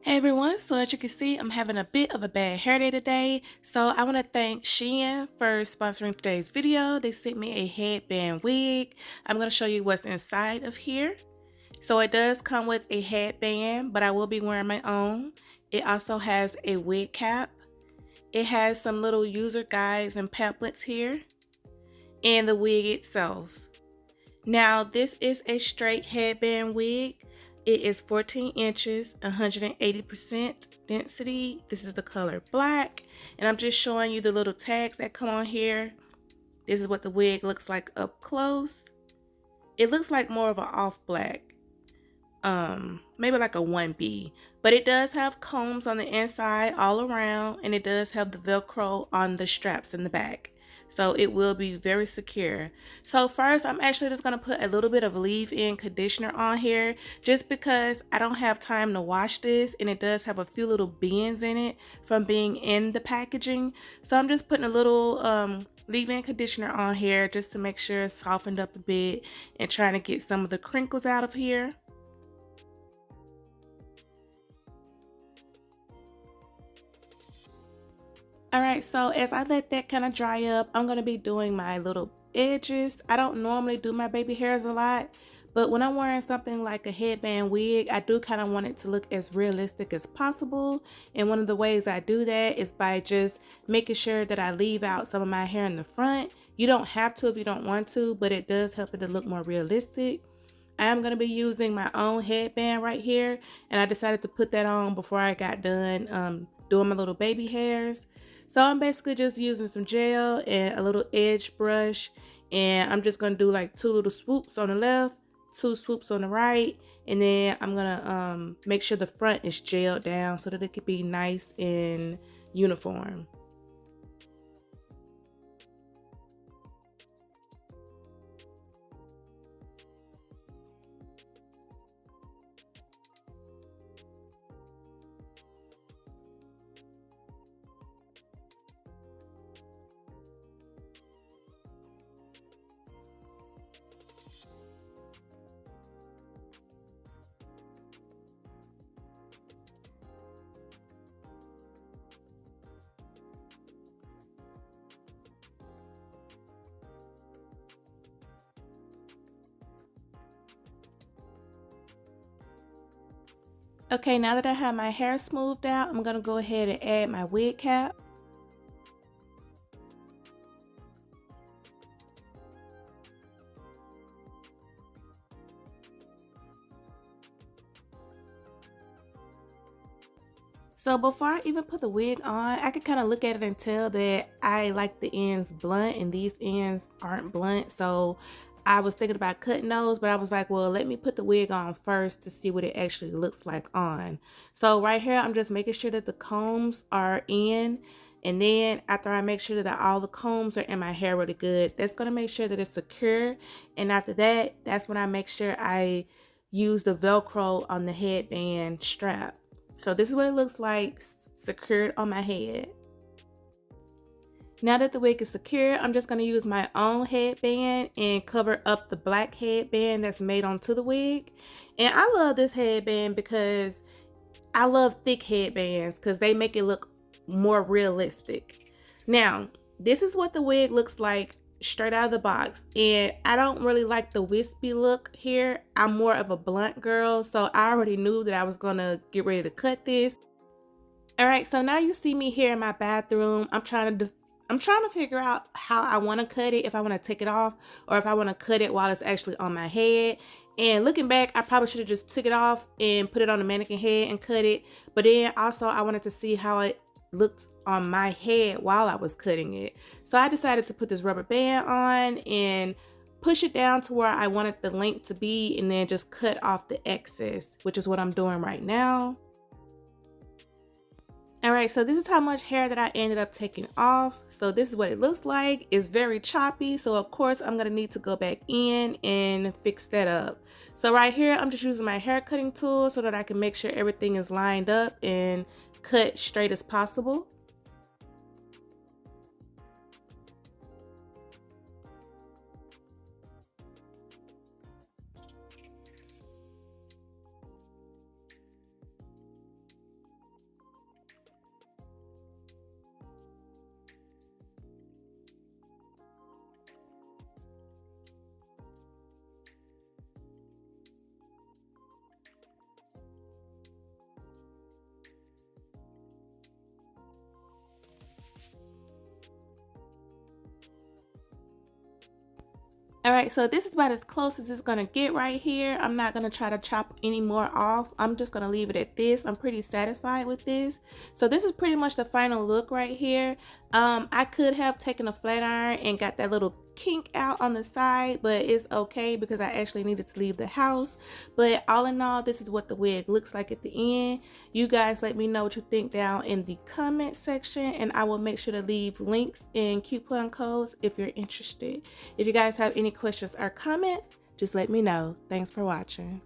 Hey everyone, so as you can see, I'm having a bit of a bad hair day today. So I want to thank SHEIN for sponsoring today's video. They sent me a headband wig. I'm going to show you what's inside of here. So it does come with a headband, but I will be wearing my own. It also has a wig cap. It has some little user guides and pamphlets here, and the wig itself. Now this is a straight headband wig. It is 14 inches, 180% density. This is the color black. And I'm just showing you the little tags that come on here. This is what the wig looks like up close. It looks like more of an off black. Maybe like a 1B. But it does have combs on the inside all around. And it does have the Velcro on the straps in the back. So it will be very secure. So first, I'm actually just going to put a little bit of leave-in conditioner on here just because I don't have time to wash this, and it does have a few little bends in it from being in the packaging. So I'm just putting a little leave-in conditioner on here just to make sure it's softened up a bit and trying to get some of the crinkles out of here. Alright, so as I let that kind of dry up, I'm going to be doing my little edges. I don't normally do my baby hairs a lot, but when I'm wearing something like a headband wig, I do kind of want it to look as realistic as possible. And one of the ways I do that is by just making sure that I leave out some of my hair in the front. You don't have to if you don't want to, but it does help it to look more realistic. I am going to be using my own headband right here, and I decided to put that on before I got done doing my little baby hairs. So I'm basically just using some gel and a little edge brush, and I'm just going to do like 2 little swoops on the left, 2 swoops on the right, and then I'm going to make sure the front is gelled down so that it could be nice and uniform. Okay, now that I have my hair smoothed out, I'm going to go ahead and add my wig cap. So before I even put the wig on, I could kind of look at it and tell that I like the ends blunt and these ends aren't blunt. So I was thinking about cutting those, but I was like, well, let me put the wig on first to see what it actually looks like on. So right here, I'm just making sure that the combs are in. And then after I make sure that all the combs are in my hair really good, that's going to make sure that it's secure. And after that, that's when I make sure I use the Velcro on the headband strap. So this is what it looks like secured on my head. Now that the wig is secure, I'm just going to use my own headband and cover up the black headband that's made onto the wig. And I love this headband because I love thick headbands because they make it look more realistic. Now, this is what the wig looks like straight out of the box, and I don't really like the wispy look here. I'm more of a blunt girl, so I already knew that I was gonna get ready to cut this. All right, so now you see me here in my bathroom. I'm trying to figure out how I want to cut it, if I want to take it off or if I want to cut it while it's actually on my head. And looking back, I probably should have just took it off and put it on the mannequin head and cut it. But then also I wanted to see how it looked on my head while I was cutting it. So I decided to put this rubber band on and push it down to where I wanted the length to be, and then just cut off the excess, which is what I'm doing right now. All right, so this is how much hair that I ended up taking off. So this is what it looks like. It's very choppy, so of course I'm gonna need to go back in and fix that up. So right here, I'm just using my hair cutting tool so that I can make sure everything is lined up and cut straight as possible. All right, so this is about as close as it's gonna get right here. I'm not gonna try to chop any more off. I'm just gonna leave it at this. I'm pretty satisfied with this. So this is pretty much the final look right here. I could have taken a flat iron and got that little kink out on the side, but it's okay because I actually needed to leave the house. But all in all, this is what the wig looks like at the end. You guys let me know what you think down in the comment section, and I will make sure to leave links and coupon codes if you're interested. If you guys have any questions or comments, just let me know. Thanks for watching.